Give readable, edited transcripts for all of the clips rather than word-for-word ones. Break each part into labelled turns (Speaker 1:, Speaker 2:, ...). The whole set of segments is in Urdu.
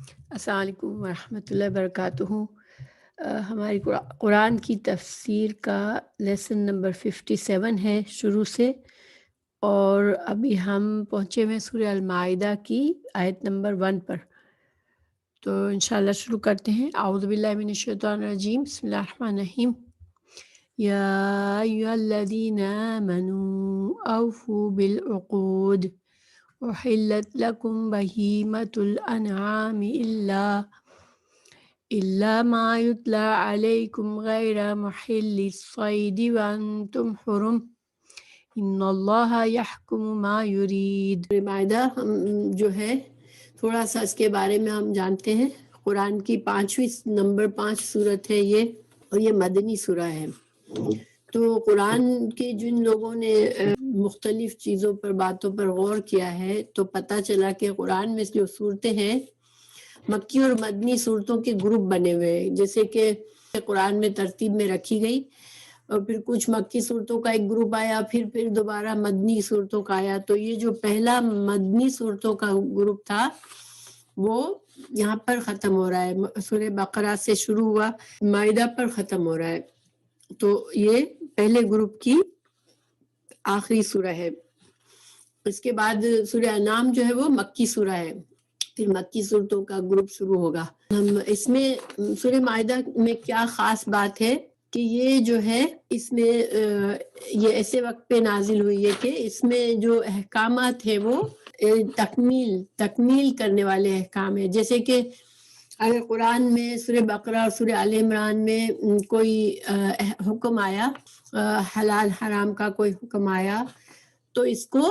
Speaker 1: السلام علیکم ورحمۃ اللہ وبرکاتہ۔ ہماری قرآن کی تفسیر کا لیسن نمبر 57 ہے شروع سے، اور ابھی ہم پہنچے ہوئے سورہ المائدہ کی آیت نمبر 1 پر۔ تو انشاءاللہ شروع کرتے ہیں۔ اعوذ باللہ من الشیطان الرجیم، بسم اللہ الرحمن الرحیم۔ یا ایھا الذین آمنوا اوفوا بالعقود احلت لکم بہیمۃ الانعام الا ما یتلی علیکم غیر محل الصید وانتم حرم ان اللہ یحکم ما یرید۔ مائدہ ہم جو ہے تھوڑا سا اس کے بارے میں ہم جانتے ہیں۔ قرآن کی 5 سورت ہے یہ، اور یہ مدنی سورہ ہے۔ تو قرآن کے جن لوگوں نے مختلف چیزوں پر باتوں پر غور کیا ہے تو پتہ چلا کہ قرآن میں جو صورتیں ہیں مکی اور مدنی صورتوں کے گروپ بنے ہوئے ہیں، جیسے کہ قرآن میں ترتیب میں رکھی گئی، اور پھر کچھ مکی صورتوں کا ایک گروپ آیا، پھر دوبارہ مدنی صورتوں کا آیا۔ تو یہ جو پہلا مدنی صورتوں کا گروپ تھا وہ یہاں پر ختم ہو رہا ہے، سورہ بقرہ سے شروع ہوا، مائدہ پر ختم ہو رہا ہے۔ تو یہ پہلے گروپ کی آخری سورہ ہے۔ اس کے بعد سورہ انعام جو ہے وہ مکی سورہ ہے، پھر مکی صورتوں کا گروپ شروع ہوگا۔ ہم اس میں سورہ مائدہ میں کیا خاص بات ہے کہ یہ جو ہے اس میں یہ ایسے وقت پہ نازل ہوئی ہے کہ اس میں جو احکامات ہیں وہ تکمیل کرنے والے احکام ہیں۔ جیسے کہ اگر قرآن میں سورہ بقرہ اور سورہ آل عمران میں کوئی حکم آیا، حلال حرام کا کوئی حکم آیا، تو اس کو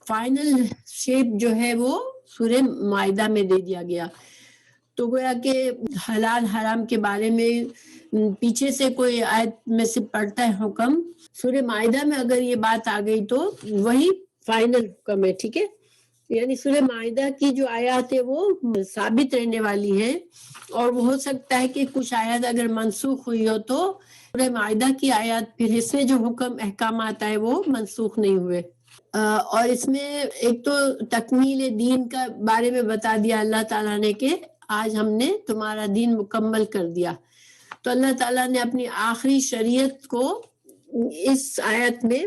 Speaker 1: فائنل شیپ جو ہے وہ سورہ مائدہ میں دے دیا گیا۔ تو گویا کہ حلال حرام کے بارے میں پیچھے سے کوئی آیت میں سے پڑھتا ہے حکم، سورہ مائدہ میں اگر یہ بات آ گئی تو وہی فائنل حکم ہے، ٹھیک ہے۔ یعنی سورہ مائدہ کی جو آیات ہے وہ ثابت رہنے والی ہیں، اور وہ ہو سکتا ہے کہ کچھ آیات اگر منسوخ ہوئی ہو تو سورہ مائدہ کی آیات پھر اس میں جو حکم احکامات آئے وہ منسوخ نہیں ہوئے۔ اور اس میں ایک تو تکمیل دین کا بارے میں بتا دیا اللہ تعالیٰ نے کہ آج ہم نے تمہارا دین مکمل کر دیا۔ تو اللہ تعالیٰ نے اپنی آخری شریعت کو اس آیت میں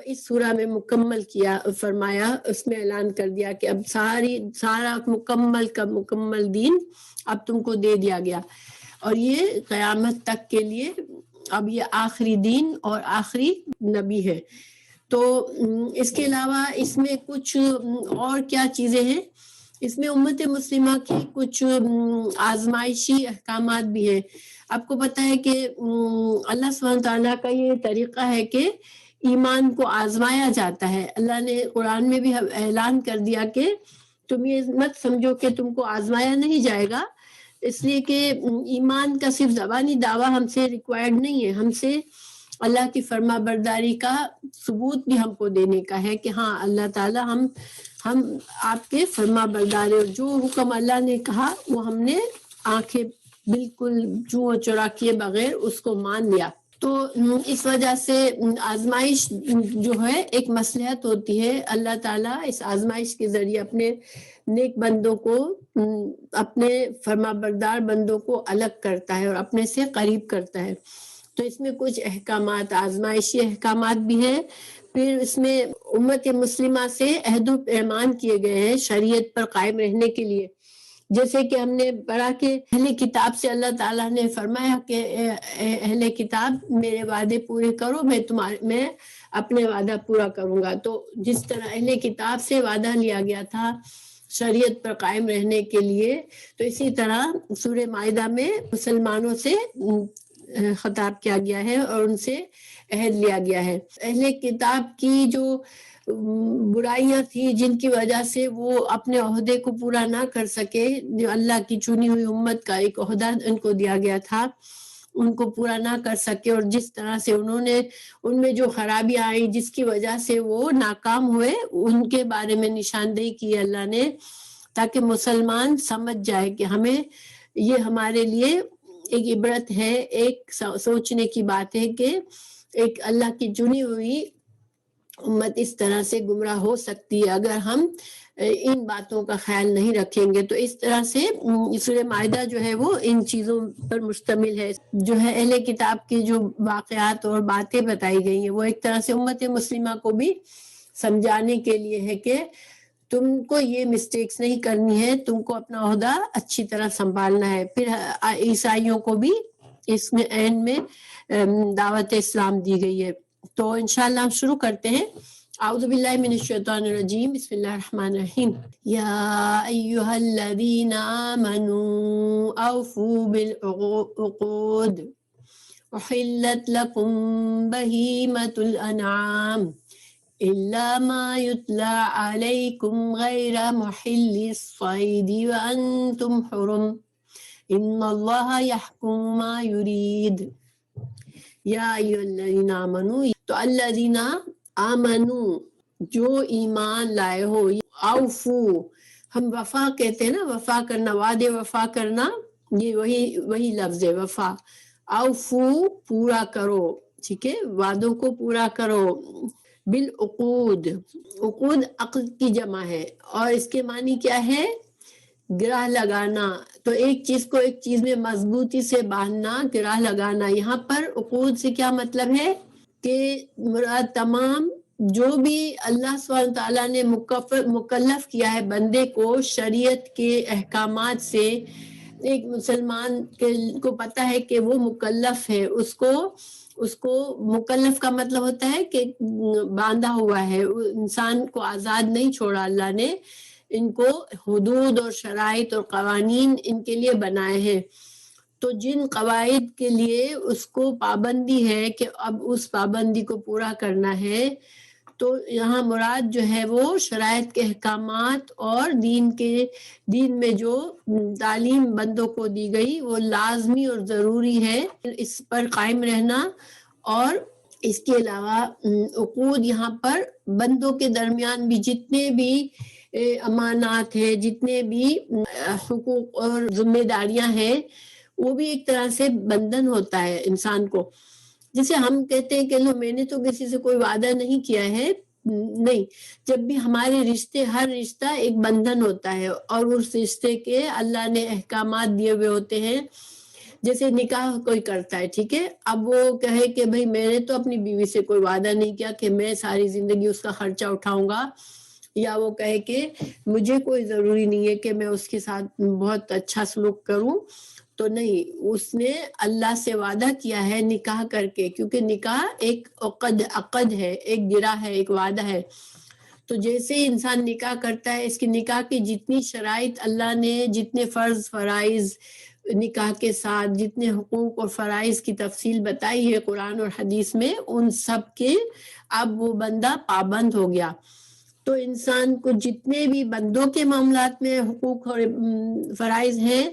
Speaker 1: اس سورہ میں مکمل کیا، فرمایا، اس میں اعلان کر دیا کہ اب سارا مکمل کا مکمل دین اب تم کو دے دیا گیا، اور یہ قیامت تک کے لیے اب یہ آخری دین اور آخری نبی ہے۔ تو اس کے علاوہ اس میں کچھ اور کیا چیزیں ہیں، اس میں امت مسلمہ کی کچھ آزمائشی احکامات بھی ہیں۔ آپ کو پتہ ہے کہ اللہ سبحانہ تعالیٰ کا یہ طریقہ ہے کہ ایمان کو آزمایا جاتا ہے۔ اللہ نے قرآن میں بھی اعلان کر دیا کہ تم یہ مت سمجھو کہ تم کو آزمایا نہیں جائے گا، اس لیے کہ ایمان کا صرف زبانی دعویٰ ہم سے ریکوائرڈ نہیں ہے، ہم سے اللہ کی فرما برداری کا ثبوت بھی ہم کو دینے کا ہے کہ ہاں اللہ تعالیٰ ہم آپ کے فرما بردار، اور جو حکم اللہ نے کہا وہ ہم نے آنکھیں بالکل جوں چرا کیے بغیر اس کو مان لیا۔ تو اس وجہ سے آزمائش جو ہے ایک مصلحت ہوتی ہے، اللہ تعالیٰ اس آزمائش کے ذریعے اپنے نیک بندوں کو، اپنے فرما بردار بندوں کو الگ کرتا ہے اور اپنے سے قریب کرتا ہے۔ تو اس میں کچھ احکامات، آزمائشی احکامات بھی ہیں۔ پھر اس میں امت مسلمہ سے عہد و پیمان کیے گئے ہیں شریعت پر قائم رہنے کے لیے۔ جیسے کہ ہم نے پڑھا کہ اہل کتاب سے اللہ تعالیٰ نے فرمایا کہ اہل کتاب میرے وعدے پورے کرو، میں اپنے وعدہ پورا کروں گا۔ تو جس طرح اہل کتاب سے وعدہ لیا گیا تھا شریعت پر قائم رہنے کے لیے، تو اسی طرح سورہ مائدہ میں مسلمانوں سے خطاب کیا گیا ہے اور ان سے عہد لیا گیا ہے۔ اہل کتاب کی جو برائیاں تھی جن کی وجہ سے وہ اپنے عہدے کو پورا نہ کر سکے، جو اللہ کی چنی ہوئی امت کا ایک عہدہ ان کو دیا گیا تھا، ان کو پورا نہ کر سکے، اور جس طرح سے انہوں نے ان میں جو خرابیاں آئی جس کی وجہ سے وہ ناکام ہوئے، ان کے بارے میں نشاندہی کی اللہ نے، تاکہ مسلمان سمجھ جائے کہ ہمیں یہ ہمارے لیے ایک عبرت ہے، ایک سوچنے کی بات ہے کہ ایک اللہ کی چنی ہوئی امت اس طرح سے گمراہ ہو سکتی ہے اگر ہم ان باتوں کا خیال نہیں رکھیں گے. تو اس طرح سے سورہ مائدہ جو ہے وہ ان چیزوں پر مشتمل ہے. جو ہے اہل کتاب کی جو واقعات اور باتیں بتائی گئی ہیں وہ ایک طرح سے امت مسلمہ کو بھی سمجھانے کے لیے ہے کہ تم کو یہ مسٹیکس نہیں کرنی ہے، تم کو اپنا عہدہ اچھی طرح سنبھالنا ہے. پھر عیسائیوں کو بھی اس میں اینڈ میں دعوت اسلام دی گئی ہے. تو انشاءاللہ ہم شروع کرتے ہیں. اعوذ باللہ من الشیطان الرجیم، بسم اللہ الرحمن الرحیم. یا ایہا الذین آمنوا اوفوا بالعقود احلت لکم بہیمۃ الانعام الا ما یتلی علیکم غیر محل الصید وانتم حرم ان اللہ یحکم ما یرید. یا ایھا الذین آمنوا، تو الذین آمنوا جو ایمان لائے ہو. اوفو ہم وفا کہتے ہیں نا، وفا کرنا، وعدے وفا کرنا، یہ وہی لفظ ہے وفا. اوفو پورا کرو، ٹھیک ہے، وعدوں کو پورا کرو. بالعقود، عقود عقد کی جمع ہے اور اس کے معنی کیا ہے؟ گرہ لگانا. تو ایک چیز کو ایک چیز میں مضبوطی سے باندھنا، گرہ لگانا. یہاں پر عقود سے کیا مطلب ہے کہ مراد تمام جو بھی اللہ سبحانہ تعالیٰ نے مکلف کیا ہے بندے کو شریعت کے احکامات سے. ایک مسلمان کو پتہ ہے کہ وہ مکلف ہے، اس کو مکلف کا مطلب ہوتا ہے کہ باندھا ہوا ہے. انسان کو آزاد نہیں چھوڑا اللہ نے، ان کو حدود اور شرائط اور قوانین ان کے لیے بنائے ہیں. تو جن قواعد کے لیے اس کو پابندی ہے کہ اب اس پابندی کو پورا کرنا ہے، تو یہاں مراد جو ہے وہ شرائط کے احکامات اور دین میں جو تعلیم بندوں کو دی گئی وہ لازمی اور ضروری ہے اس پر قائم رہنا. اور اس کے علاوہ عقود یہاں پر بندوں کے درمیان بھی جتنے بھی امانات ہیں، جتنے بھی حقوق اور ذمہ داریاں ہیں، وہ بھی ایک طرح سے بندھن ہوتا ہے انسان کو. جسے ہم کہتے ہیں کہ لو میں نے تو کسی سے کوئی وعدہ نہیں کیا ہے، نہیں. جب بھی ہمارے رشتے، ہر رشتہ ایک بندھن ہوتا ہے اور اس رشتے کے اللہ نے احکامات دیے ہوئے ہوتے ہیں. جیسے نکاح کوئی کرتا ہے، ٹھیک ہے، اب وہ کہے کہ بھئی میں نے تو اپنی بیوی سے کوئی وعدہ نہیں کیا کہ میں ساری زندگی اس کا خرچہ اٹھاؤں گا، یا وہ کہے کہ مجھے کوئی ضروری نہیں ہے کہ میں اس کے ساتھ بہت اچھا سلوک کروں. تو نہیں، اس نے اللہ سے وعدہ کیا ہے نکاح کر کے، کیونکہ نکاح ایک عقد ہے، ایک گرہ ہے، ایک وعدہ ہے. تو جیسے ہی انسان نکاح کرتا ہے، اس کی نکاح کی جتنی شرائط اللہ نے، جتنے فرض فرائض نکاح کے ساتھ، جتنے حقوق اور فرائض کی تفصیل بتائی ہے قرآن اور حدیث میں، ان سب کے اب وہ بندہ پابند ہو گیا. تو انسان کو جتنے بھی بندوں کے معاملات میں حقوق اور فرائض ہیں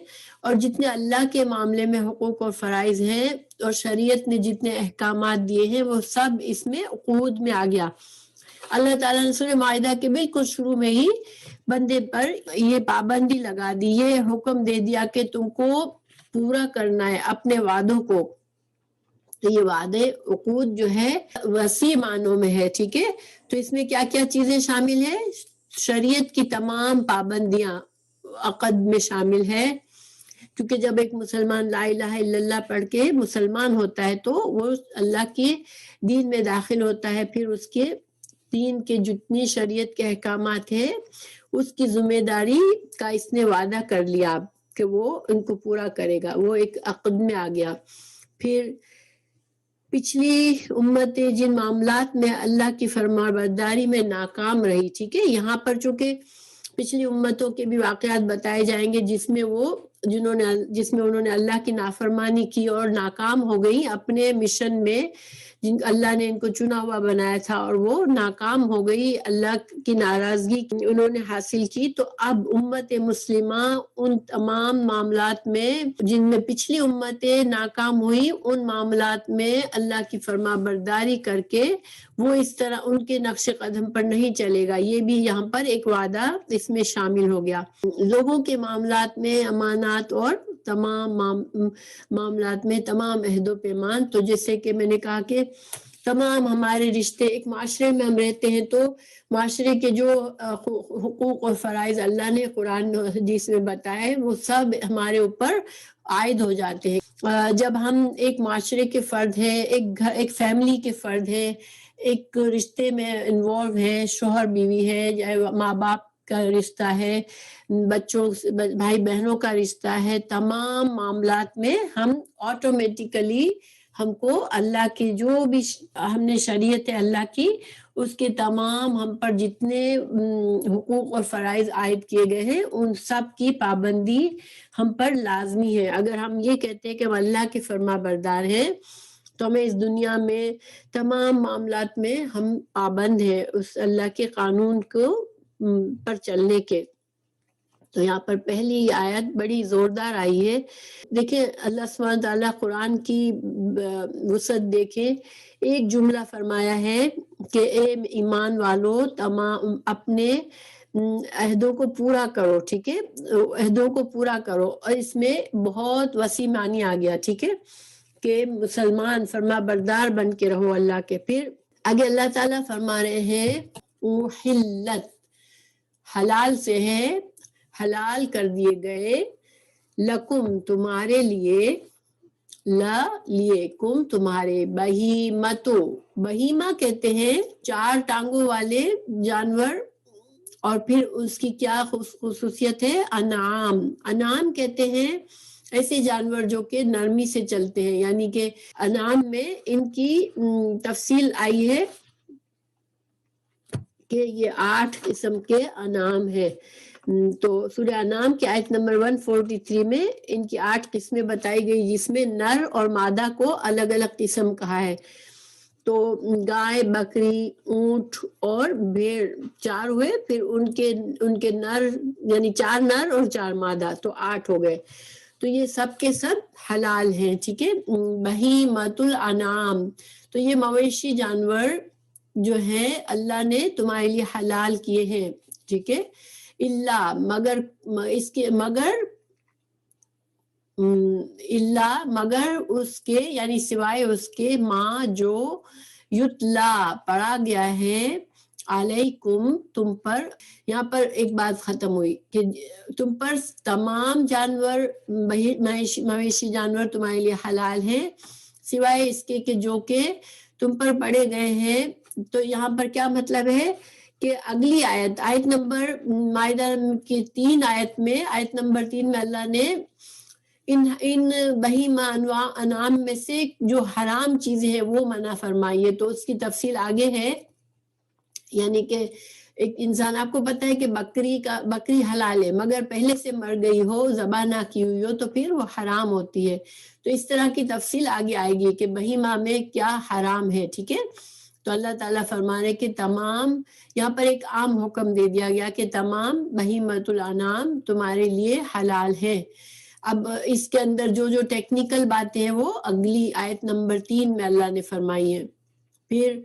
Speaker 1: اور جتنے اللہ کے معاملے میں حقوق اور فرائض ہیں اور شریعت نے جتنے احکامات دیے ہیں، وہ سب اس میں عقود میں آ گیا. اللہ تعالیٰ نے سورہ مائدہ کے بالکل شروع میں ہی بندے پر یہ پابندی لگا دی، یہ حکم دے دیا کہ تم کو پورا کرنا ہے اپنے وعدوں کو. تو یہ وعدے عقود جو ہے وسیع معنوں میں ہے، ٹھیک ہے. تو اس میں کیا کیا چیزیں شامل ہیں؟ شریعت کی تمام پابندیاں عقد میں شامل ہے. کیونکہ جب ایک مسلمان لا الہ الا اللہ پڑھ کے مسلمان ہوتا ہے تو وہ اللہ کے دین میں داخل ہوتا ہے. پھر اس کے دین کے جتنی شریعت کے احکامات ہیں اس کی ذمہ داری کا اس نے وعدہ کر لیا کہ وہ ان کو پورا کرے گا، وہ ایک عقد میں آ گیا. پھر پچھلی امتیں جن معاملات میں اللہ کی فرمانبرداری میں ناکام رہی، ٹھیک ہے، یہاں پر چونکہ پچھلی امتوں کے بھی واقعات بتائے جائیں گے جس میں انہوں نے اللہ کی نافرمانی کی اور ناکام ہو گئی اپنے مشن میں، جن اللہ نے ان کو چنا ہوا بنایا تھا، اور وہ ناکام ہو گئی، اللہ کی ناراضگی انہوں نے حاصل کی. تو اب امت مسلمہ ان تمام معاملات میں جن میں پچھلی امتیں ناکام ہوئی، ان معاملات میں اللہ کی فرما برداری کر کے وہ اس طرح ان کے نقش قدم پر نہیں چلے گا. یہ بھی یہاں پر ایک وعدہ اس میں شامل ہو گیا. لوگوں کے معاملات میں امانات اور تمام معاملات میں تمام عہد و پیمان. تو جیسے کہ میں نے کہا کہ تمام ہمارے رشتے، ایک معاشرے میں ہم رہتے ہیں تو معاشرے کے جو حقوق اور فرائض اللہ نے قرآن و حدیث میں بتایا ہے وہ سب ہمارے اوپر عائد ہو جاتے ہیں۔ جب ہم ایک معاشرے کے فرد ہیں، ایک فیملی کے فرد ہیں، ایک رشتے میں انوالو ہیں، شوہر بیوی ہے یا ماں باپ کا رشتہ ہے، بچوں بھائی بہنوں کا رشتہ ہے، تمام معاملات میں ہم آٹومیٹیکلی ہم کو اللہ کی جو بھی ہم نے شریعت اللہ کی اس کے تمام ہم پر جتنے حقوق اور فرائض عائد کیے گئے ہیں ان سب کی پابندی ہم پر لازمی ہے۔ اگر ہم یہ کہتے ہیں کہ ہم اللہ کے فرما بردار ہیں تو ہمیں اس دنیا میں تمام معاملات میں ہم پابند ہیں اس اللہ کے قانون کو پر چلنے کے۔ تو یہاں پر پہلی آیت بڑی زوردار آئی ہے۔ دیکھیں اللہ سبحانہ تعالیٰ قرآن کی وسعت دیکھیں، ایک جملہ فرمایا ہے کہ اے ایمان والو تمام اپنے عہدوں کو پورا کرو، ٹھیک ہے، عہدوں کو پورا کرو، اور اس میں بہت وسیع معنی آ گیا، ٹھیک ہے، کہ مسلمان فرما بردار بن کے رہو اللہ کے۔ پھر آگے اللہ تعالیٰ فرما رہے ہیں احلت، حلال سے ہے، حلال کر دیے گئے، لکم تمہارے لیے، لیے کم تمہارے، بہیمتو، بہیمہ کہتے ہیں 4 ٹانگوں والے جانور، اور پھر اس کی کیا خصوصیت ہے، انعام، انعام کہتے ہیں ایسے جانور جو کہ نرمی سے چلتے ہیں، یعنی کہ انعام میں ان کی تفصیل آئی ہے کہ یہ 8 قسم کے انعام ہے۔ تو سورہ انعام کی آیت نمبر 143 میں ان کی 8 قسمیں بتائی گئی، جس میں نر اور مادہ کو الگ الگ قسم کہا ہے۔ تو گائے، بکری، اونٹ اور بھیڑ 4 ہوئے، پھر ان کے نر یعنی 4 نر اور 4 مادہ، تو 8 ہو گئے۔ تو یہ سب کے سب حلال ہیں، ٹھیک ہے، بہیمۃ الانعام۔ تو یہ مویشی جانور جو ہیں اللہ نے تمہارے لیے حلال کیے ہیں، ٹھیک ہے، اللہ مگر اس کے مگر اس کے یعنی سوائے اس کے ماں جو یتلا پڑھا گیا ہے علیکم تم پر۔ یہاں پر ایک بات ختم ہوئی کہ تم پر تمام جانور مویشی جانور تمہارے لیے حلال ہیں سوائے اس کے کہ جو کہ تم پر پڑے گئے ہیں۔ تو یہاں پر کیا مطلب ہے کہ اگلی آیت نمبر مائدہ کی 3 آیت میں، آیت نمبر 3 میں اللہ نے ان بہیمہ انعام میں سے جو حرام چیزیں ہیں وہ منع فرمائی ہے، تو اس کی تفصیل آگے ہے۔ یعنی کہ ایک انسان، آپ کو پتہ ہے کہ بکری حلال ہے مگر پہلے سے مر گئی ہو، ذبح نہ کی ہوئی ہو، تو پھر وہ حرام ہوتی ہے۔ تو اس طرح کی تفصیل آگے آئے گی کہ بہیمہ میں کیا حرام ہے، ٹھیک ہے۔ تو اللہ تعالیٰ فرمانے کہ تمام، یہاں پر ایک عام حکم دے دیا گیا کہ تمام بہیمۃ الانعام تمہارے لیے حلال ہے۔ اب اس کے اندر جو ٹیکنیکل باتیں ہیں وہ اگلی آیت نمبر 3 میں اللہ نے فرمائی ہیں۔ پھر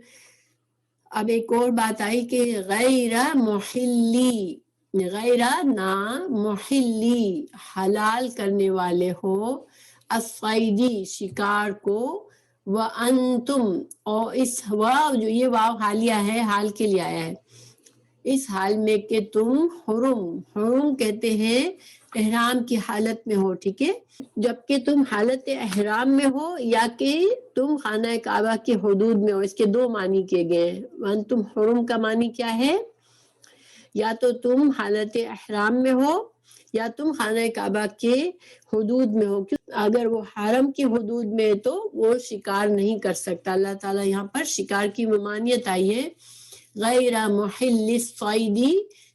Speaker 1: اب ایک اور بات آئی کہ غیر محلی، غیر نہ محلی، حلال کرنے والے ہو، الصیدی، شکار کو، وانتم، اور اس جو یہ واو حالیہ ہے، حال کے لیے آیا ہے، اس حال میں کہ تم حرم کہتے ہیں احرام کی حالت میں ہو، ٹھیک ہے، جبکہ تم حالت احرام میں ہو یا کہ تم خانہ کعبہ کے حدود میں ہو۔ اس کے 2 معنی کیے گئے ہیں۔ وانتم حرم کا معنی کیا ہے، یا تو تم حالت احرام میں ہو یا تم خانہ کعبہ کے حدود میں ہو۔ اگر وہ حرم کی حدود میں تو وہ شکار نہیں کر سکتا۔ اللہ تعالیٰ یہاں پر شکار کی ممانعت آئی ہے، غیر محل الصید،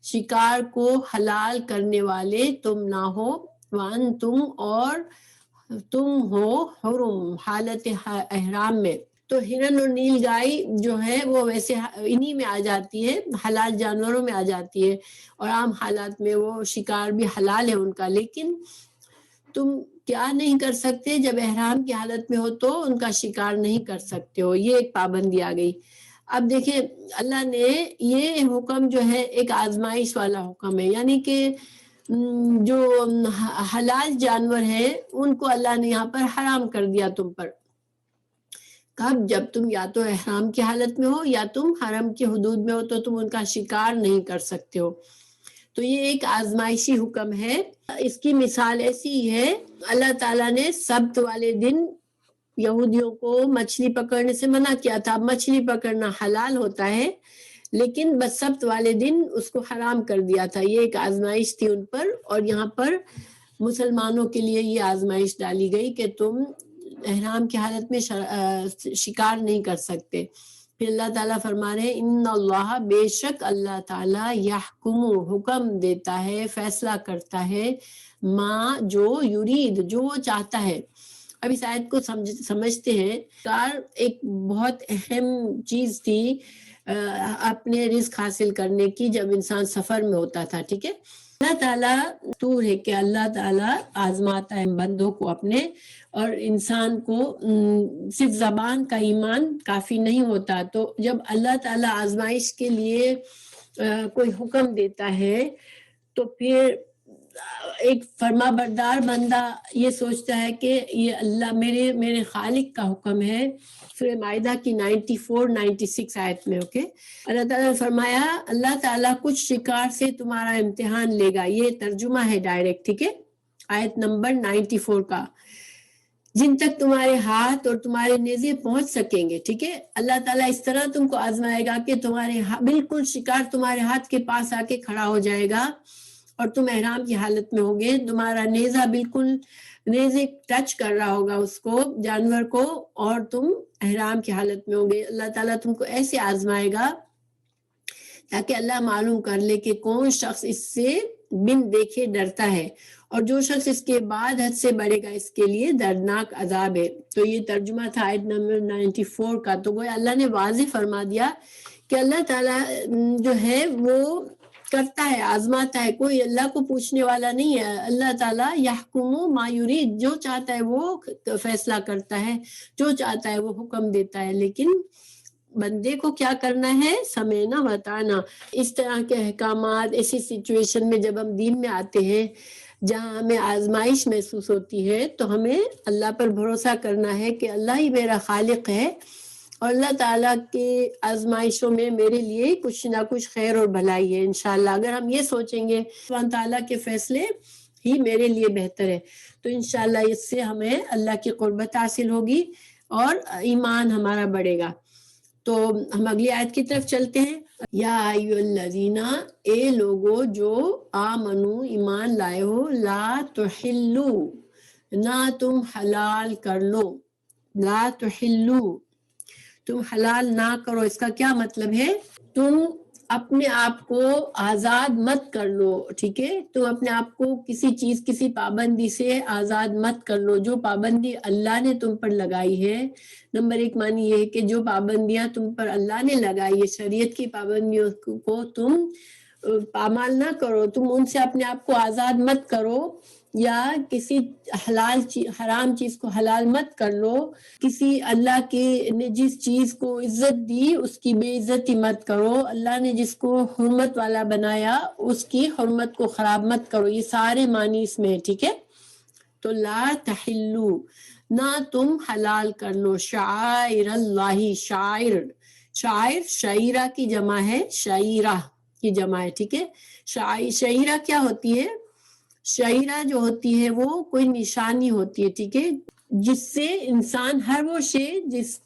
Speaker 1: شکار کو حلال کرنے والے تم نہ ہو، وانتم، اور تم ہو حرم، حالت احرام میں۔ تو ہرن اور نیل گائے جو ہے وہ ویسے انہی میں آ جاتی ہے، حلال جانوروں میں آ جاتی ہے، اور عام حالات میں وہ شکار بھی حلال ہے ان کا، لیکن تم کیا نہیں کر سکتے، جب احرام کی حالت میں ہو تو ان کا شکار نہیں کر سکتے ہو، یہ ایک پابندی آ گئی۔ اب دیکھیں اللہ نے یہ حکم جو ہے ایک آزمائش والا حکم ہے، یعنی کہ جو حلال جانور ہیں ان کو اللہ نے یہاں پر حرام کر دیا تم پر، کب؟ جب تم یا تو احرام کی حالت میں ہو یا تم حرم کی حدود میں ہو تو تم ان کا شکار نہیں کر سکتے ہو. تو یہ ایک آزمائشی حکم ہے. اس کی مثال ایسی ہے، اللہ تعالیٰ نے سبت والے دن یہودیوں کو مچھلی پکڑنے سے منع کیا تھا. اب مچھلی پکڑنا حلال ہوتا ہے لیکن بس سبت والے دن اس کو حرام کر دیا تھا. یہ ایک آزمائش تھی ان پر، اور یہاں پر مسلمانوں کے لیے یہ آزمائش ڈالی گئی کہ تم احرام کی حالت میں شکار نہیں کر سکتے. پھر اللہ تعالیٰ فرما رہے ہیں ان اللہ، بے شک اللہ تعالیٰ یحکم، حکم دیتا ہے، فیصلہ کرتا ہے، ما جو یرید، جو وہ چاہتا ہے. اب اس آیت کو سمجھتے ہیں. ایک بہت اہم چیز تھی اپنے رزق حاصل کرنے کی جب انسان سفر میں ہوتا تھا. ٹھیک ہے، اللہ تعالیٰ طور ہے کہ اللہ تعالیٰ آزماتا ہے بندوں کو اپنے، اور انسان کو صرف زبان کا ایمان کافی نہیں ہوتا. تو جب اللہ تعالیٰ آزمائش کے لیے کوئی حکم دیتا ہے تو پھر ایک فرما بردار بندہ یہ سوچتا ہے کہ یہ اللہ میرے خالق کا حکم ہے. سورہ مائدہ کی 94-96 آیت میں اللہ تعالیٰ نے فرمایا اللہ تعالیٰ کچھ شکار سے تمہارا امتحان لے گا. یہ ترجمہ ہے ڈائریکٹ. ٹھیک ہے، آیت نمبر 94 کا، جن تک تمہارے ہاتھ اور تمہارے نیزے پہنچ سکیں گے. ٹھیک ہے، اللہ تعالیٰ اس طرح تم کو آزمائے گا کہ تمہارے بالکل شکار تمہارے ہاتھ کے پاس آ کے کھڑا ہو جائے گا اور تم احرام کی حالت میں ہوگے. تمہارا نیزہ بالکل نیزے ٹچ کر رہا ہوگا اس کو، جانور کو، اور تم احرام کی حالت میں ہوگے. اللہ تعالیٰ تم کو ایسے آزمائے گا تاکہ اللہ معلوم کر لے کہ کون شخص اس سے بن دیکھے ڈرتا ہے، اور جو شخص اس کے بعد حد سے بڑھے گا اس کے لیے دردناک عذاب ہے. تو یہ ترجمہ تھا آیت نمبر 94 کا. تو گویا اللہ نے واضح فرما دیا کہ اللہ تعالیٰ جو ہے وہ کرتا ہے، آزماتا ہے. کوئی اللہ کو پوچھنے والا نہیں ہے. اللہ تعالیٰ یحکم ما یرید، جو چاہتا ہے وہ فیصلہ کرتا ہے، جو چاہتا ہے وہ حکم دیتا ہے. لیکن بندے کو کیا کرنا ہے؟ سمعنا وطاعنا. اس طرح کے احکامات ایسی سچویشن میں جب ہم دین میں آتے ہیں جہاں ہمیں آزمائش محسوس ہوتی ہے تو ہمیں اللہ پر بھروسہ کرنا ہے کہ اللہ ہی میرا خالق ہے، اور اللہ تعالیٰ کے آزمائشوں میں میرے لیے کچھ نہ کچھ خیر اور بھلائی ہے انشاءاللہ. اگر ہم یہ سوچیں گے اللہ تعالیٰ کے فیصلے ہی میرے لیے بہتر ہے تو انشاءاللہ اس سے ہمیں اللہ کی قربت حاصل ہوگی اور ایمان ہمارا بڑھے گا. تو ہم اگلی آیت کی طرف چلتے ہیں. یا ایھا الذین، اے لوگو جو آمنو، ایمان لائے ہو، لا تحلو، نہ تم حلال کر لو، لا تحلو، تم حلال نہ کرو. اس کا کیا مطلب ہے؟ تم اپنے آپ کو آزاد مت کر لو. ٹھیک ہے، تم اپنے آپ کو کسی چیز، کسی پابندی سے آزاد مت کر لو. جو پابندی اللہ نے تم پر لگائی ہے، نمبر ایک معنی یہ ہے کہ جو پابندیاں تم پر اللہ نے لگائی ہے، شریعت کی پابندیوں کو تم پامال نہ کرو، تم ان سے اپنے آپ کو آزاد مت کرو، یا کسی حرام چیز کو حلال مت کر لو. کسی اللہ کے نے جس چیز کو عزت دی اس کی بے عزتی مت کرو. اللہ نے جس کو حرمت والا بنایا اس کی حرمت کو خراب مت کرو. یہ سارے معنی اس میں. ٹھیک ہے، تو لا تحلو، نہ تم حلال کر لو، شعائر اللہ، شاعر شعیرہ کی جمع ہے، شعیرہ کی جمع ہے. ٹھیک ہے، شعیرہ کیا ہوتی ہے؟ شعیرہ جو ہوتی ہے وہ کوئی نشانی ہوتی ہے. ٹھیک ہے، جس سے انسان ہر وہ شے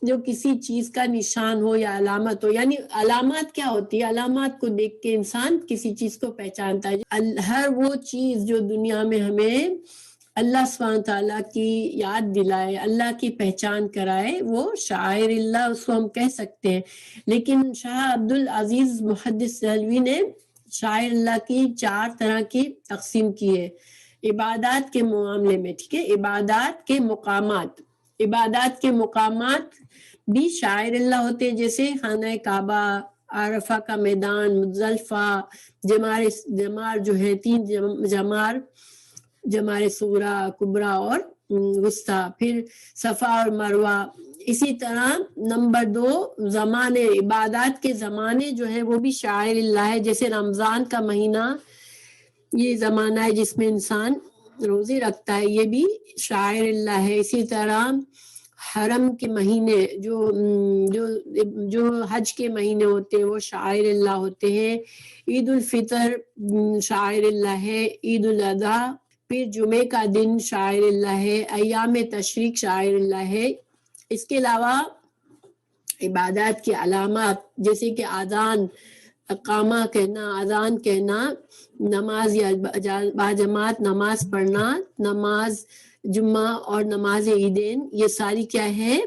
Speaker 1: جو کسی چیز کا نشان ہو یا علامت ہو. یعنی علامات کیا ہوتی ہے؟ علامات کو دیکھ کے انسان کسی چیز کو پہچانتا ہے. ہر وہ چیز جو دنیا میں ہمیں اللہ سبحانہ تعالیٰ کی یاد دلائے، اللہ کی پہچان کرائے، وہ شاعر اللہ اس کو ہم کہہ سکتے ہیں. لیکن شاہ عبدالعزیز محدث دہلوی نے شاعر اللہ کی 4 طرح کی تقسیم کی ہے عبادات کے معاملے میں. ٹھیک ہے، عبادات کے مقامات بھی شاعر اللہ ہوتے ہیں، جیسے خانہ کعبہ، عرفہ کا میدان، مزدلفہ، جمار جو ہے 3 جمار، جمار صغریٰ، کبریٰ اور وسطیٰ، پھر صفا اور مروہ. اسی طرح نمبر 2 زمانے، عبادات کے زمانے جو ہے وہ بھی شاعر اللہ ہے. جیسے رمضان کا مہینہ، یہ زمانہ ہے جس میں انسان روزے رکھتا ہے، یہ بھی شاعر اللہ ہے. اسی طرح حرم کے مہینے جو جو حج کے مہینے ہوتے ہیں وہ شعائر اللہ ہوتے ہیں. عید الفطر شعائر اللہ ہے، عید الاضحیٰ، پھر جمعے کا دن شعائر اللہ ہے، ایام تشریق شعائر اللہ ہے. اس کے علاوہ عبادات کی علامات جیسے کہ اذان، اقامہ کہنا، اذان کہنا، نماز یا باجماعت نماز پڑھنا، نماز جمعہ اور نماز عیدین، یہ ساری کیا ہے؟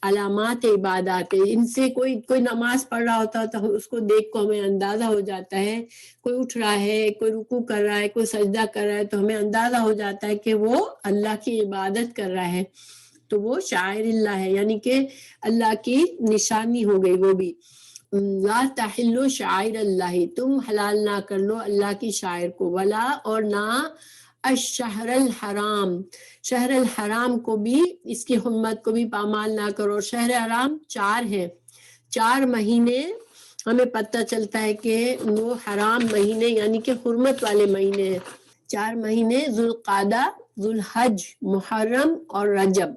Speaker 1: علامات عبادات ہے. ان سے کوئی نماز پڑھ رہا ہوتا تو اس کو دیکھ کو ہمیں اندازہ ہو جاتا ہے، کوئی اٹھ رہا ہے، کوئی رکوع کر رہا ہے، کوئی سجدہ کر رہا ہے، تو ہمیں اندازہ ہو جاتا ہے کہ وہ اللہ کی عبادت کر رہا ہے، تو وہ شاعر اللہ ہے، یعنی کہ اللہ کی نشانی ہو گئی. وہ بھی لا تحلوا شعائر اللہ، تم حلال نہ کر لو اللہ کی شاعر کو، ولا اور نہ الشہر الحرام، شہر الحرام کو بھی، اس کی حرمت کو بھی پامال نہ کرو. شہر حرام 4 ہیں، 4 مہینے ہمیں پتہ چلتا ہے کہ وہ حرام مہینے یعنی کہ حرمت والے مہینے ہیں. 4 مہینے ذوالقعدہ، ذوالحج، محرم اور رجب.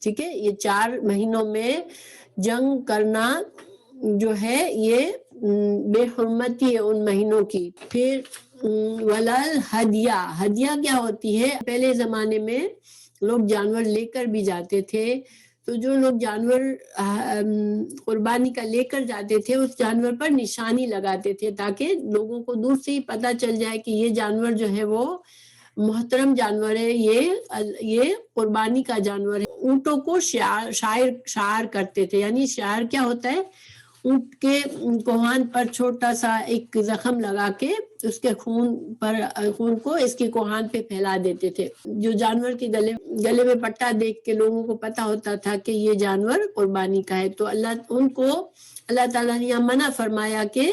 Speaker 1: ٹھیک ہے، یہ 4 مہینوں میں جنگ کرنا جو ہے یہ بے حرمتی ہے ان مہینوں کی. پھر ولل ہدیہ، ہدیہ کیا ہوتی ہے؟ پہلے زمانے میں لوگ جانور لے کر بھی جاتے تھے، تو جو لوگ جانور قربانی کا لے کر جاتے تھے اس جانور پر نشانی لگاتے تھے تاکہ لوگوں کو دور سے ہی پتہ چل جائے کہ یہ جانور جو ہے وہ محترم جانور ہے، یہ قربانی کا جانور ہے. اونٹوں کو شعار کرتے تھے، یعنی شعار کیا ہوتا ہے؟ اونٹ کے کوہان پر چھوٹا سا ایک زخم لگا کے اس کے خون کو اس کے کوہان پہ پھیلا دیتے تھے. جو جانور کے گلے میں پٹا دیکھ کے لوگوں کو پتا ہوتا تھا کہ یہ جانور قربانی کا ہے. تو اللہ تعالیٰ نے یہاں منع فرمایا کہ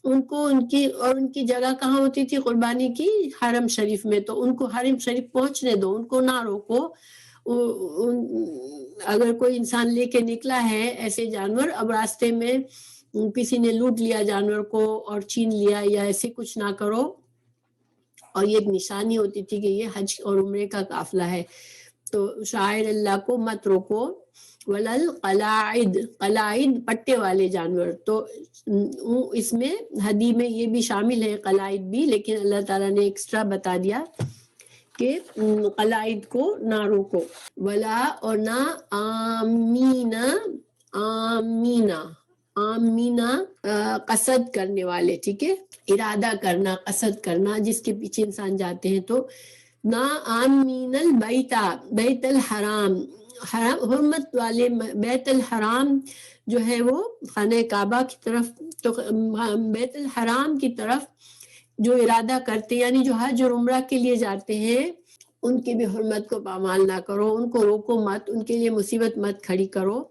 Speaker 1: ان کو ان کی جگہ کہاں ہوتی تھی قربانی کی؟ حرم شریف میں. تو ان کو حرم شریف پہنچنے دو، ان کو نہ روکو. اگر کوئی انسان لے کے نکلا ہے ایسے جانور، اب راستے میں کسی نے لوٹ لیا جانور کو اور چھین لیا یا ایسے کچھ نہ کرو. اور یہ ایک نشانی ہوتی تھی کہ یہ حج اور عمرے کا قافلہ ہے، تو شاعر اللہ کو مت روکو. ولل قلائد، قلائد پٹے والے جانور، تو اس میں ہدی میں یہ بھی شامل ہے قلائد بھی، لیکن اللہ تعالیٰ نے ایکسٹرا بتا دیا کہ قلائد کو نہ روکو. ولا اور نہ آمینہ قصد کرنے والے. ٹھیک ہے، ارادہ کرنا، قصد کرنا، جس کے پیچھے انسان جاتے ہیں. تو نہ آمین بیت الحرام، حرمت والے بیت الحرام جو ہے وہ خانہ کعبہ کی طرف. تو بیت الحرام کی طرف جو ارادہ کرتے یعنی جو حج اور عمرہ کے لیے جاتے ہیں ان کی بھی حرمت کو پامال نہ کرو، ان کو روکو مت، ان کے لیے مصیبت مت کھڑی کرو.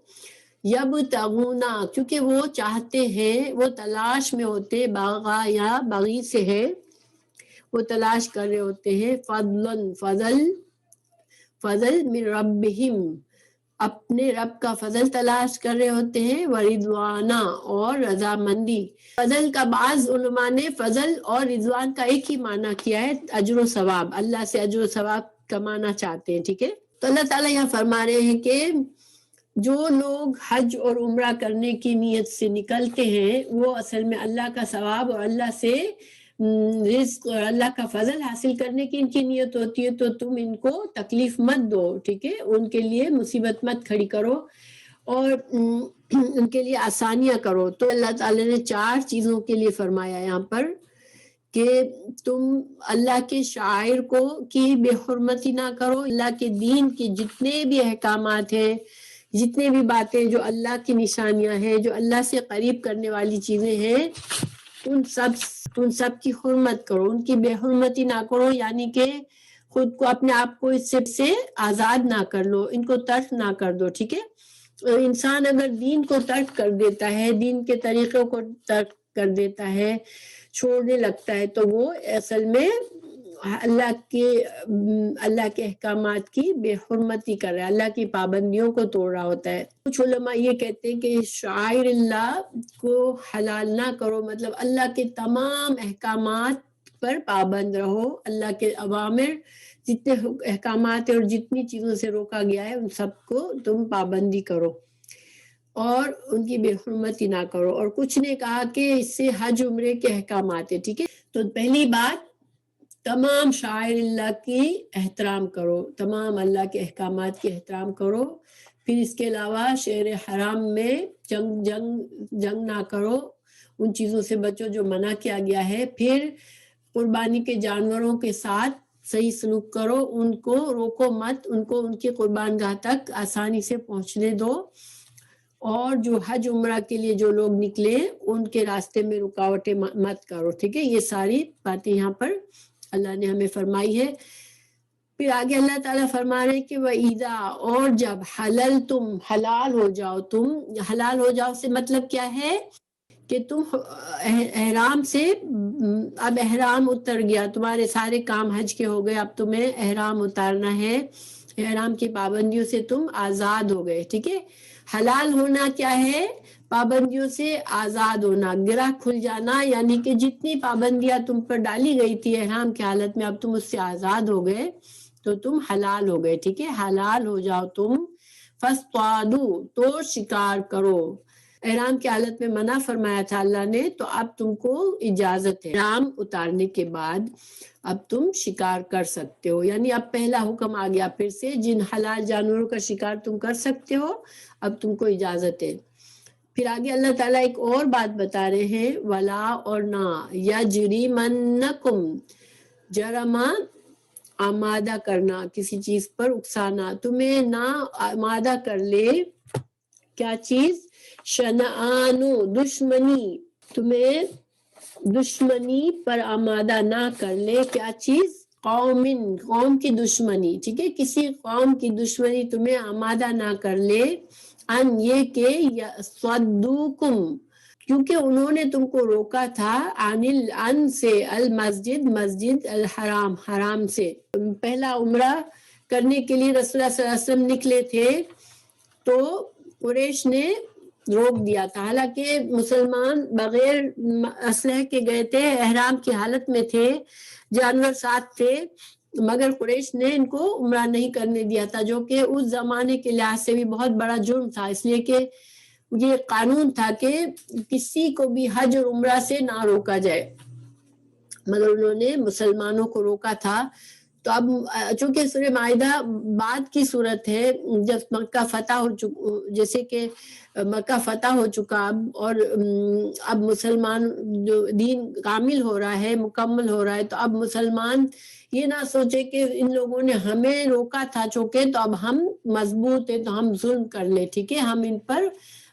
Speaker 1: یبتغونا، کیونکہ وہ چاہتے ہیں، وہ تلاش میں ہوتے، باغا یا بغی سے ہے، وہ تلاش کر رہے ہوتے ہیں فضل من ربہم، اپنے رب کا فضل تلاش کر رہے ہوتے ہیں، ورضوانا اور رضامندی. فضل کا بعض علماء نے فضل اور رضوان کا ایک ہی معنی کیا ہے، اجر و ثواب، اللہ سے اجر و ثواب کمانا چاہتے ہیں. ٹھیک ہے، تو اللہ تعالیٰ یہاں فرما رہے ہیں کہ جو لوگ حج اور عمرہ کرنے کی نیت سے نکلتے ہیں وہ اصل میں اللہ کا ثواب اور اللہ سے رزق اور اللہ کا فضل حاصل کرنے کی ان کی نیت ہوتی ہے. تو تم ان کو تکلیف مت دو، ٹھیک ہے، ان کے لیے مصیبت مت کھڑی کرو اور ان کے لیے آسانیاں کرو. تو اللہ تعالیٰ نے 4 چیزوں کے لیے فرمایا یہاں پر کہ تم اللہ کے شاعر کو کی بے حرمتی نہ کرو. اللہ کے دین کے جتنے بھی احکامات ہیں، جتنے بھی باتیں جو اللہ کی نشانیاں ہیں، جو اللہ سے قریب کرنے والی چیزیں ہیں، ان سب کی حرمت کرو، ان کی بے حرمتی نہ کرو، یعنی کہ خود کو اپنے آپ کو اس سے آزاد نہ کر لو، ان کو ترک نہ کر دو. ٹھیک ہے، انسان اگر دین کو ترک کر دیتا ہے، دین کے طریقوں کو ترک کر دیتا ہے، چھوڑنے لگتا ہے، تو وہ اصل میں اللہ کے احکامات کی بے حرمتی کر رہا ہے، اللہ کی پابندیوں کو توڑ رہا ہوتا ہے. کچھ علماء یہ کہتے ہیں کہ شعائر اللہ کو حلال نہ کرو، مطلب اللہ کے تمام احکامات پر پابند رہو، اللہ کے اوامر جتنے احکامات اور جتنی چیزوں سے روکا گیا ہے ان سب کو تم پابندی کرو اور ان کی بے حرمتی نہ کرو۔ اور کچھ نے کہا کہ اس سے حج عمرے کے احکامات ہیں، ٹھیک ہے۔ تو پہلی بات، تمام شاعر اللہ کی احترام کرو، تمام اللہ کے احکامات کی احترام کرو۔ پھر اس کے علاوہ شہر حرام میں جنگ نہ کرو، ان چیزوں سے بچو جو منع کیا گیا ہے۔ پھر قربانی کے جانوروں کے ساتھ صحیح سلوک کرو، ان کو روکو مت، ان کو ان کی قربان گاہ تک آسانی سے پہنچنے دو، اور جو حج عمرہ کے لیے جو لوگ نکلے ان کے راستے میں رکاوٹیں مت کرو، ٹھیک ہے۔ یہ ساری باتیں یہاں پر اللہ نے ہمیں فرمائی ہے۔ پھر آگے اللہ تعالیٰ فرما رہے کہ وَإِذَا، اور جب حلل تم، حلال ہو جاؤ تم، حلال ہو جاؤ سے مطلب کیا ہے کہ تم احرام سے، اب احرام اتر گیا، تمہارے سارے کام حج کے ہو گئے، اب تمہیں احرام اتارنا ہے، احرام کی پابندیوں سے تم آزاد ہو گئے، ٹھیک ہے۔ حلال ہونا کیا ہے؟ پابندیوں سے آزاد ہونا، گرہ کھل جانا، یعنی کہ جتنی پابندیاں تم پر ڈالی گئی تھی احرام کی حالت میں، اب تم اس سے آزاد ہو گئے تو تم حلال ہو گئے، ٹھیک ہے۔ حلال ہو جاؤ تم، فاصطادوا، تو شکار کرو۔ احرام کی حالت میں منع فرمایا تھا اللہ نے، تو اب تم کو اجازت ہے، احرام اتارنے کے بعد اب تم شکار کر سکتے ہو، یعنی اب پہلا حکم آ گیا پھر سے، جن حلال جانوروں کا شکار تم کر سکتے ہو اب تم کو اجازت ہے۔ پھر آگے اللہ تعالیٰ ایک اور بات بتا رہے ہیں، ولا، اور نہ، یجرمنکم، جرم آمادہ کرنا، کسی چیز پر اکسانا، تمہیں نہ آمادہ کر لے کیا چیز، شنآن، دشمنی، تمہیں دشمنی پر آمادہ نہ کر لے کیا چیز، قوم کی دشمنی، ٹھیک ہے، کسی قوم کی دشمنی تمہیں آمادہ نہ کر لے، ان، یہ کہ یصدوکم، کیونکہ انہوں نے تم کو روکا تھا، ان سے، المسجد، مسجد، الحرام، حرام سے۔ پہلا عمرہ کرنے کے لیے رسول اللہ صلی اللہ علیہ وسلم نکلے تھے تو قریش نے روک دیا تھا، حالانکہ مسلمان بغیر اسلحے کے گئے تھے، احرام کی حالت میں تھے، جانور ساتھ تھے، مگر قریش نے ان کو عمرہ نہیں کرنے دیا تھا، جو کہ اس زمانے کے لحاظ سے بھی بہت بڑا جرم تھا، اس لیے کہ یہ قانون تھا کہ کسی کو بھی حج اور عمرہ سے نہ روکا جائے، مگر انہوں نے مسلمانوں کو روکا تھا۔ تو اب چونکہ سورہ مائدہ بعد کی صورت ہے، جب مکہ فتح ہو چکا، جیسے کہ مکہ فتح ہو چکا اب، اور اب مسلمان جو دین کامل ہو رہا ہے، مکمل ہو رہا ہے، تو اب مسلمان یہ نہ سوچے کہ ان لوگوں نے ہمیں روکا تھا چونکہ، تو اب ہم مضبوط ہیں تو ہم ظلم کر لیں، ٹھیک ہے، ہم ان پر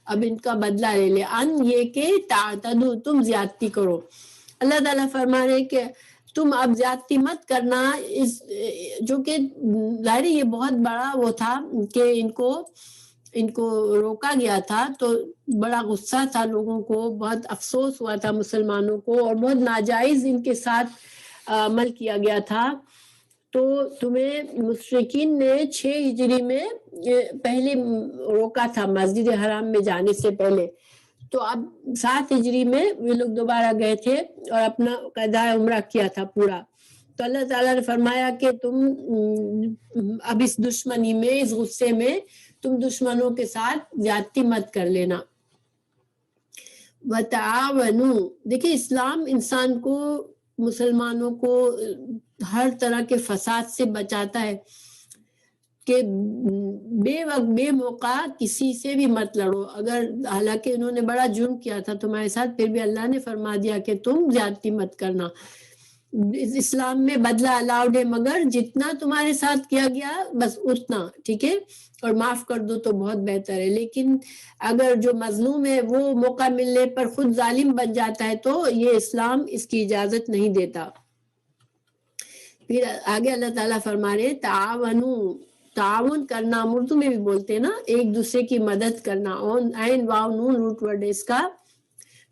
Speaker 1: اب ان کا بدلہ لے لیں، ان، یہ کہ تعتدوا، تم زیادتی کرو۔ اللہ تعالیٰ فرما رہے کہ تم اب زیادتی مت کرنا، اس جو کہ ظاہر یہ بہت بڑا وہ تھا کہ ان کو روکا گیا تھا، تو بڑا غصہ تھا لوگوں کو، بہت افسوس ہوا تھا مسلمانوں کو، اور بہت ناجائز ان کے ساتھ عمل کیا گیا تھا۔ تو تمہیں مشرکین نے 6 ہجری میں پہلے روکا تھا مسجد حرام میں جانے سے پہلے، تو اب 7 ہجری میں وہ لوگ دوبارہ گئے تھے اور اپنا قضاء عمرہ کیا تھا پورا۔ تو اللہ تعالیٰ نے فرمایا کہ تم اب اس دشمنی میں، اس غصے میں تم دشمنوں کے ساتھ زیادتی مت کر لینا۔ وَتَعَاوَنُوا، دیکھیں اسلام انسان کو، مسلمانوں کو ہر طرح کے فساد سے بچاتا ہے کہ بے وقت بے موقع کسی سے بھی مت لڑو، اگر حالانکہ انہوں نے بڑا جرم کیا تھا تمہارے ساتھ، پھر بھی اللہ نے فرما دیا کہ تم زیادتی مت کرنا۔ اسلام میں بدلہ الاؤڈ ہے، مگر جتنا تمہارے ساتھ کیا گیا بس اتنا، ٹھیک ہے، اور معاف کر دو تو بہت بہتر ہے، لیکن اگر جو مظلوم ہے وہ موقع ملنے پر خود ظالم بن جاتا ہے تو یہ اسلام اس کی اجازت نہیں دیتا۔ پھر آگے اللہ تعالیٰ فرما رہے تعاونوا، تعاون کرنا، اردو میں بھی بولتے ہیں نا، ایک دوسرے کی مدد کرنا، عین واو نون روٹ ورڈ ہے اس کا،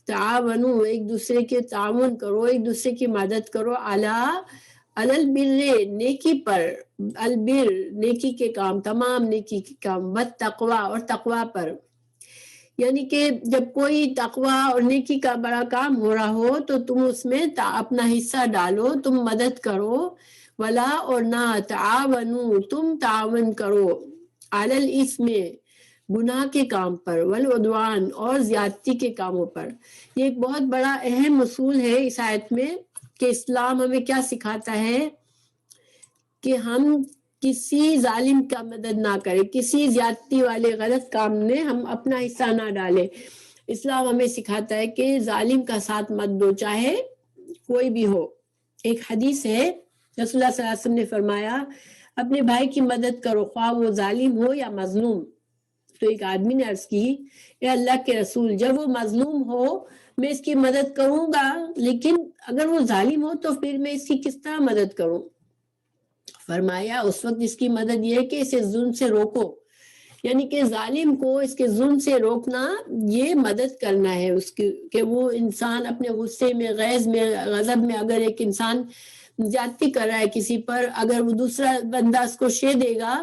Speaker 1: تعاونوا، ایک دوسرے کے تعاون کرو، ایک دوسرے کی مدد کرو، البر، نیکی پر، البر، نیکی کے کام، تمام نیکی کے کام، والتقوی، اور تقوی پر، یعنی کہ جب کوئی تقوی اور نیکی کا بڑا کام ہو رہا ہو تو تم اس میں اپنا حصہ ڈالو، تم مدد کرو، ولا اور نہ تعاونو تم تعاون کرو، علی الاسم گناہ کے کام پر، والعدوان اور زیادتی کے کاموں پر۔ یہ ایک بہت بڑا اہم اصول ہے اس آیت میں کہ اسلام ہمیں کیا سکھاتا ہے کہ ہم کسی ظالم کا مدد نہ کریں، کسی زیادتی والے غلط کام میں ہم اپنا حصہ نہ ڈالیں۔ اسلام ہمیں سکھاتا ہے کہ ظالم کا ساتھ مت دو، چاہے کوئی بھی ہو۔ ایک حدیث ہے رسول اللہ صلی اللہ علیہ وسلم نے فرمایا اپنے بھائی کی مدد کرو، خواہ وہ ظالم ہو یا مظلوم۔ تو ایک آدمی نے عرض کی اے اللہ کے رسول، جب وہ مظلوم ہو میں اس کی مدد کروں گا، لیکن اگر وہ ظالم ہو تو پھر میں اس کی کس طرح مدد کروں؟ فرمایا اس وقت اس کی مدد یہ ہے کہ اسے ظلم سے روکو، یعنی کہ ظالم کو اس کے ظلم سے روکنا، یہ مدد کرنا ہے اس کی، کہ وہ انسان اپنے غصے میں، غیظ میں، غضب میں اگر ایک انسان زیادتی کر رہا ہے کسی پر، اگر وہ دوسرا بندہ اس کو شے دے گا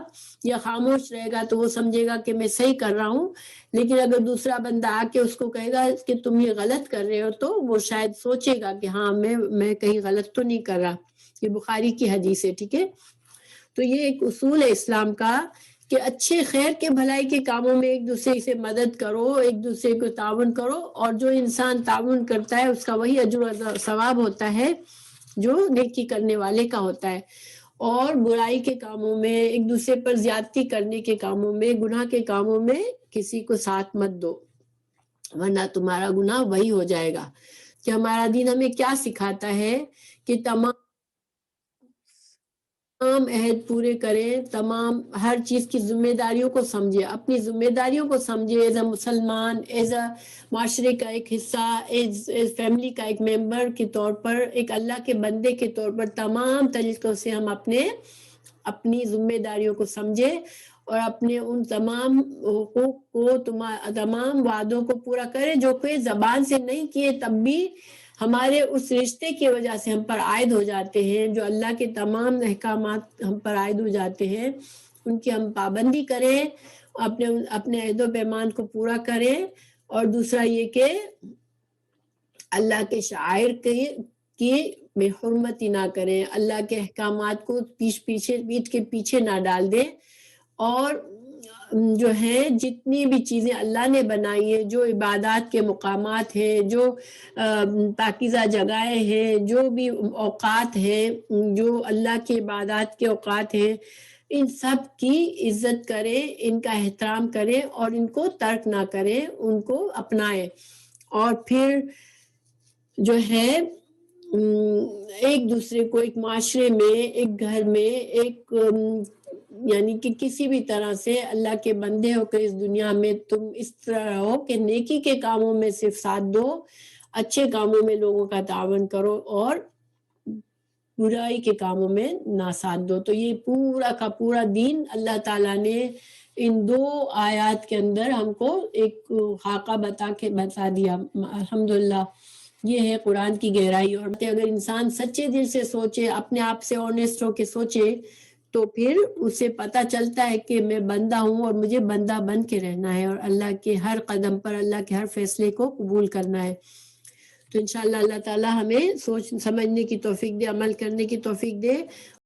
Speaker 1: یا خاموش رہے گا تو وہ سمجھے گا کہ میں صحیح کر رہا ہوں، لیکن اگر دوسرا بندہ آ کے اس کو کہے گا کہ تم یہ غلط کر رہے ہو تو وہ شاید سوچے گا کہ ہاں میں کہیں غلط تو نہیں کر رہا۔ یہ بخاری کی حدیث ہے، ٹھیک ہے۔ تو یہ ایک اصول ہے اسلام کا کہ اچھے خیر کے بھلائی کے کاموں میں ایک دوسرے سے مدد کرو، ایک دوسرے کو تعاون کرو، اور جو انسان تعاون کرتا ہے اس کا وہی اجر و ثواب ہوتا ہے جو نیکی کرنے والے کا ہوتا ہے۔ اور برائی کے کاموں میں، ایک دوسرے پر زیادتی کرنے کے کاموں میں، گناہ کے کاموں میں کسی کو ساتھ مت دو، ورنہ تمہارا گناہ وہی ہو جائے گا۔ کہ ہمارا دین ہمیں کیا سکھاتا ہے کہ تمام عہد پورے کریں، تمام ہر چیز کی ذمہ داریوں کو سمجھے، اپنی ذمہ داریوں کو سمجھے، ایز اے مسلمان، ایز اے معاشرے کا ایک حصہ، ایز فیملی کا ایک ممبر کے طور پر، ایک اللہ کے بندے کے طور پر تمام طریقوں سے ہم اپنی ذمہ داریوں کو سمجھے اور اپنے ان تمام حقوق کو، تمام وعدوں کو پورا کرے جو کہ زبان سے نہیں کیے تب بھی ہمارے اس رشتے کی وجہ سے ہم پر عائد ہو جاتے ہیں، جو اللہ کے تمام احکامات ہم پر عائد ہو جاتے ہیں ان کی ہم پابندی کریں، اپنے عہد و پیمان کو پورا کریں۔ اور دوسرا یہ کہ اللہ کے شعائر کی بے حرمتی نہ کریں، اللہ کے احکامات کو پیٹھ کے پیچھے نہ ڈال دیں، اور جو ہے جتنی بھی چیزیں اللہ نے بنائی ہیں، جو عبادات کے مقامات ہیں، جو پاکیزہ جگہیں ہیں، جو بھی اوقات ہیں، جو اللہ کے عبادات کے اوقات ہیں، ان سب کی عزت کریں، ان کا احترام کریں اور ان کو ترک نہ کریں، ان کو اپنائیں۔ اور پھر جو ہے ایک دوسرے کو، ایک معاشرے میں، ایک گھر میں، ایک یعنی کہ کسی بھی طرح سے اللہ کے بندے ہو کہ اس دنیا میں تم اس طرح ہو کہ نیکی کے کاموں میں صرف ساتھ دو، اچھے کاموں میں لوگوں کا تعاون کرو اور برائی کے کاموں میں نہ ساتھ دو۔ تو یہ پورا کا پورا دین اللہ تعالیٰ نے ان 2 آیات کے اندر ہم کو ایک خاکہ بتا دیا۔ الحمدللہ یہ ہے قرآن کی گہرائی۔ اور اگر انسان سچے دل سے سوچے، اپنے آپ سے آنیسٹ ہو کے سوچے، تو پھر اسے پتہ چلتا ہے کہ میں بندہ ہوں اور مجھے بندہ بن کے رہنا ہے، اور اللہ کے ہر قدم پر اللہ کے ہر فیصلے کو قبول کرنا ہے۔ تو انشاءاللہ اللہ تعالیٰ ہمیں سوچ سمجھنے کی توفیق دے، عمل کرنے کی توفیق دے۔